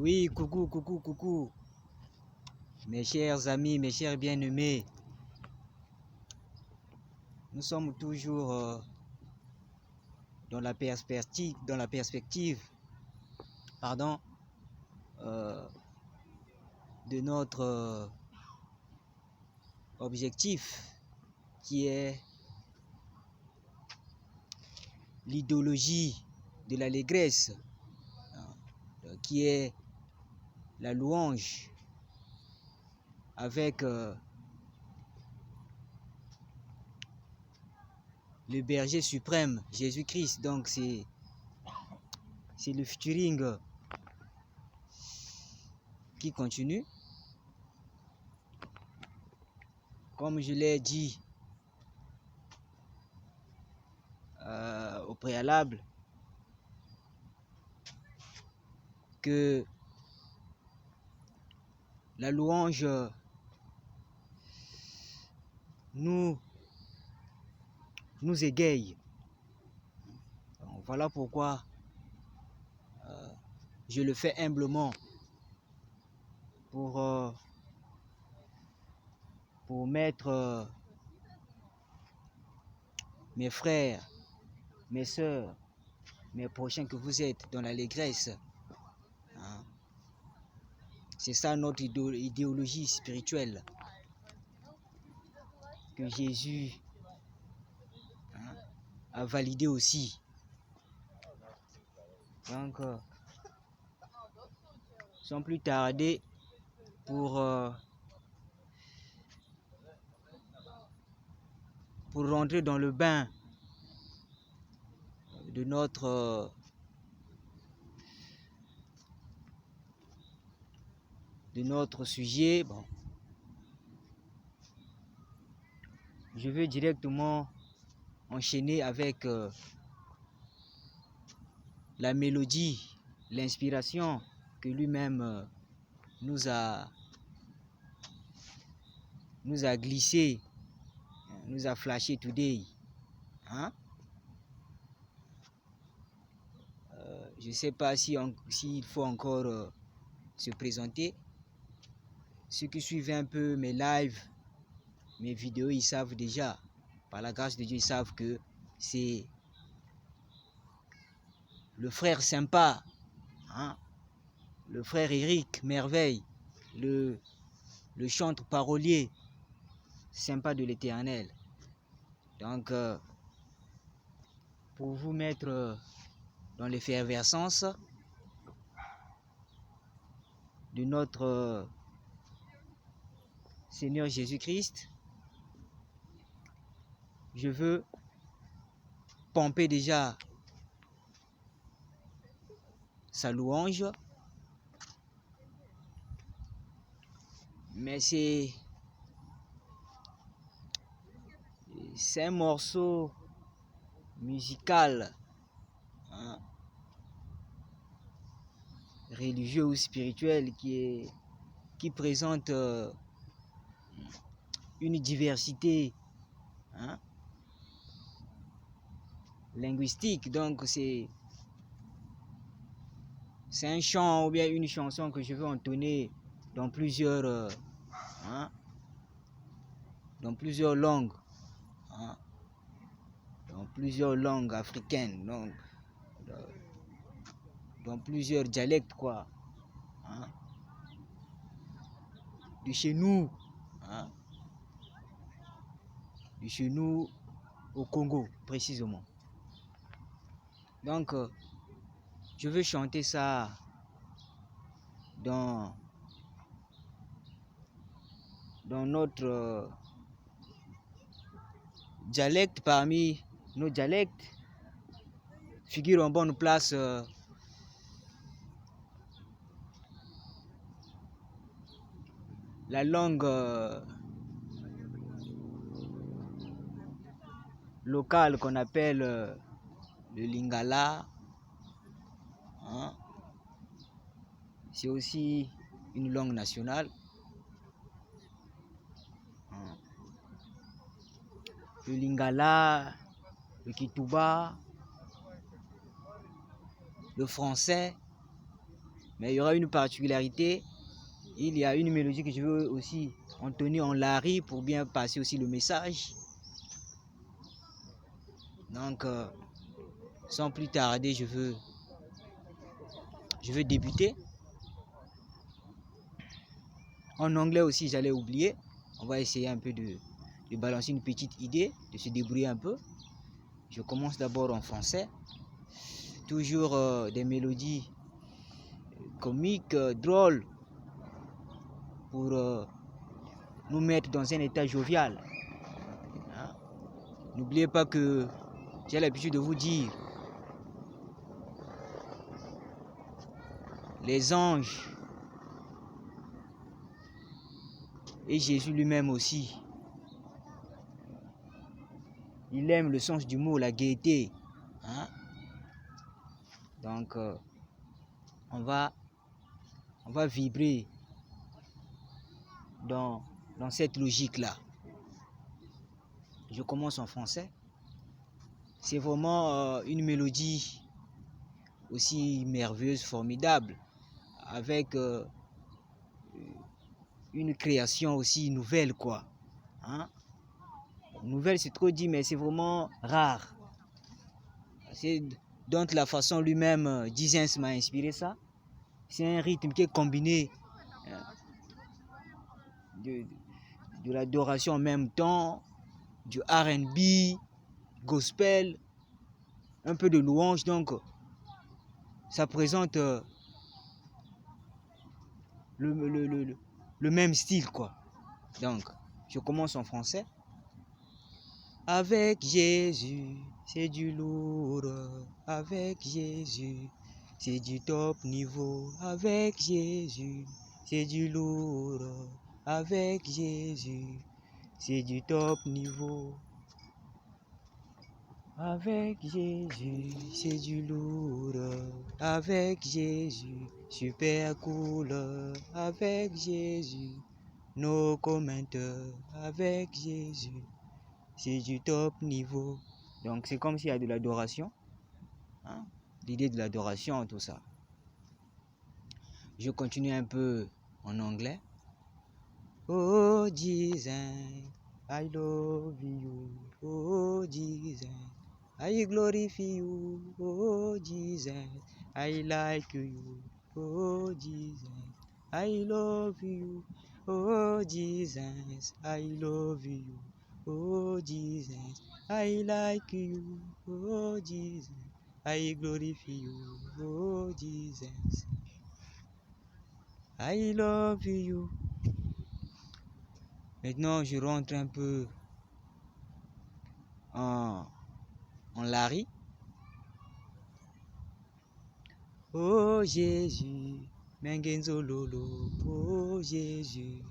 Oui, coucou, coucou, coucou. Mes chers amis, mes chers bien-aimés. Nous sommes toujours dans la perspective, pardon, de notre objectif qui est l'idéologie de l'allégresse, qui est la louange avec le berger suprême, Jésus-Christ. Donc c'est le featuring qui continue. Comme je l'ai dit au préalable, que la louange nous égaye. Donc, voilà pourquoi je le fais humblement pour mettre mes frères, mes sœurs, mes prochains que vous êtes dans l'allégresse. Hein? C'est ça notre idéologie spirituelle que Jésus a validé aussi. Donc, sans plus tarder, pour rentrer dans le bain de notre sujet, bon, je vais directement enchaîner avec la mélodie, l'inspiration que lui-même nous a glissé, nous a flashé today. Hein? Je ne sais pas s'il faut encore se présenter. Ceux qui suivent un peu mes lives, mes vidéos, ils savent déjà, par la grâce de Dieu, ils savent que c'est le frère sympa, hein? Le frère Eric Merveille, le chantre parolier sympa de l'Éternel. Donc, pour vous mettre dans l'effervescence de notre Seigneur Jésus-Christ, je veux pomper déjà sa louange, mais c'est un morceau musical, hein, religieux ou spirituel qui présente une diversité, hein, linguistique. Donc c'est un chant ou bien une chanson que je veux entonner dans plusieurs langues, hein, dans plusieurs langues africaines, donc dans plusieurs dialectes, quoi, hein, de chez nous, hein, de chez nous au Congo précisément. Donc je veux chanter ça dans notre dialecte. Parmi nos dialectes figure en bonne place la langue locale qu'on appelle le Lingala, hein. C'est aussi une langue nationale, hein. Le Lingala, le Kituba, le français, Mais il y aura une particularité. Il y a une mélodie que je veux aussi entonner en lari pour bien passer aussi le message. Donc, sans plus tarder, je veux débuter. En anglais aussi, j'allais oublier. On va essayer un peu de balancer une petite idée, de se débrouiller un peu. Je commence d'abord en français. Toujours des mélodies comiques, drôles, pour nous mettre dans un état jovial. Hein? N'oubliez pas que j'ai l'habitude de vous dire, les anges et Jésus lui-même aussi, il aime le sens du mot, la gaieté. Hein? Donc, on va vibrer dans cette logique-là. Je commence en français. C'est vraiment une mélodie aussi merveilleuse, formidable, avec une création aussi nouvelle, quoi. Hein? Nouvelle, c'est trop dit, mais c'est vraiment rare. C'est donc la façon lui-même, Dizens m'a inspiré ça. C'est un rythme qui est combiné de l'adoration en même temps, du R&B, gospel, un peu de louange. Donc, ça présente le même style, quoi. Donc, je commence en français. Avec Jésus, c'est du lourd. Avec Jésus, c'est du top niveau. Avec Jésus, c'est du lourd. Avec Jésus, c'est du top niveau. Avec Jésus, c'est du lourd. Avec Jésus, super cool. Avec Jésus, no comment. Avec Jésus, c'est du top niveau. Donc c'est comme s'il y a de l'adoration. Hein? L'idée de l'adoration, tout ça. Je continue un peu en anglais. Oh Jesus, I love you. Oh Jesus, I glorify you. Oh Jesus, I like you. Oh Jesus, I love you. Oh Jesus, I love you. Oh Jesus, I like you. Oh Jesus, I glorify you. Oh Jesus, I love you. Maintenant, je rentre un peu en lari. Oh Jésus, Mengenzololo. Oh Jésus,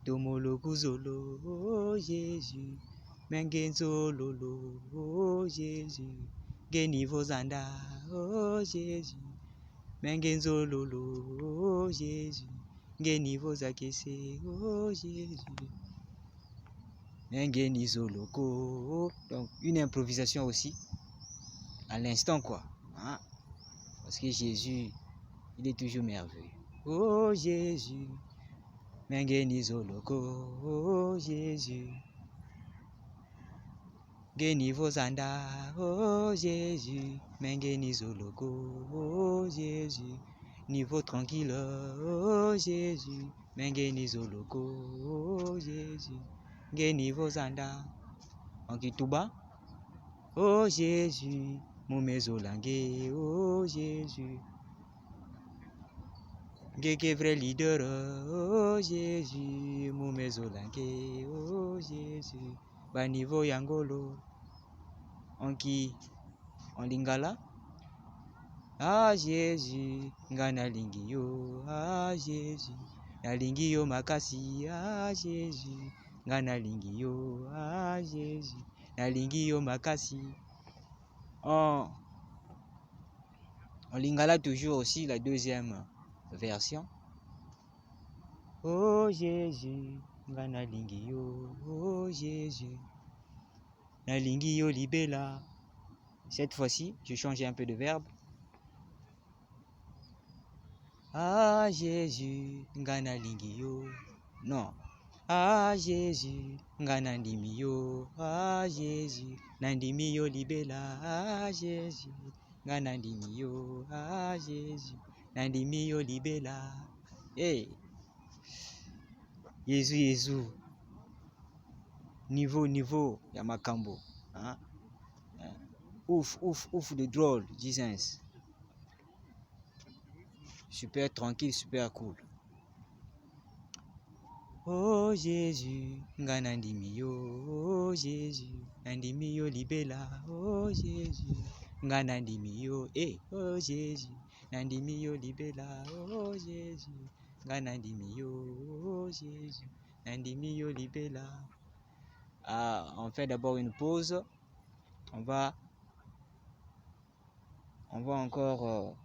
Domolokuzolo. Oh Jésus, Mengenzololo. Oh Jésus, Genivozanda. Oh Jésus, Mengenzololo. Oh Jésus, Genivozakese. Oh Jésus, Mengenizoloko. Donc, une improvisation aussi, à l'instant, quoi. Hein? Parce que Jésus, il est toujours merveilleux. Oh Jésus, Mengenizoloko. Oh Jésus, Genivozanda. Oh Jésus, Mengenizoloko. Oh Jésus, niveau tranquille. Oh Jésus, Mengenizoloko. Oh Jésus, Genivozanda. En Kituba. Oh Jésus, mon mezolangue. Oh Jésus, Geke vrai leader. Oh Jésus, mon mezolangue. Oh Jésus, Banivo Yangolo. En Lingala. Ah Jésus, Ngana Lingio. Ah Jésus, Nalingio Makasi. Ah Jésus, Ngana Lingio. Ah Jésus, Nalingio Makasi. En Lingala toujours aussi la deuxième version. Oh Jésus, Ngana Lingio. Oh Jésus, Nalingio Libela. Cette fois-ci, je change un peu de verbe. Ah Jésus, ngana lingi yo. Non. Ah Jésus, ngana ndimi yo. Ah Jésus, nandimi yo libela. Ah Jésus, ngana ndimi yo. Ah Jésus, nandimi yo libela. Hey, Jésus. Niveau, ya makambo. Hein? Ouf de drôle, Jesus. Super tranquille, super cool. Oh Jésus, nga nandimi yo. Oh Jésus, nandimi yo libela. Oh Jésus, nga nandimi yo. Oh Jésus, nandimi yo libela. Oh Jésus, nga nandimi yo. Oh Jésus, nandimi yo libela. On fait d'abord une pause. On va encore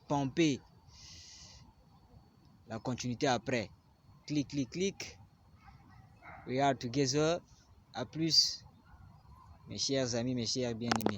pomper la continuité après. Clic. We are together. À plus, mes chers amis, mes chers bien-aimés.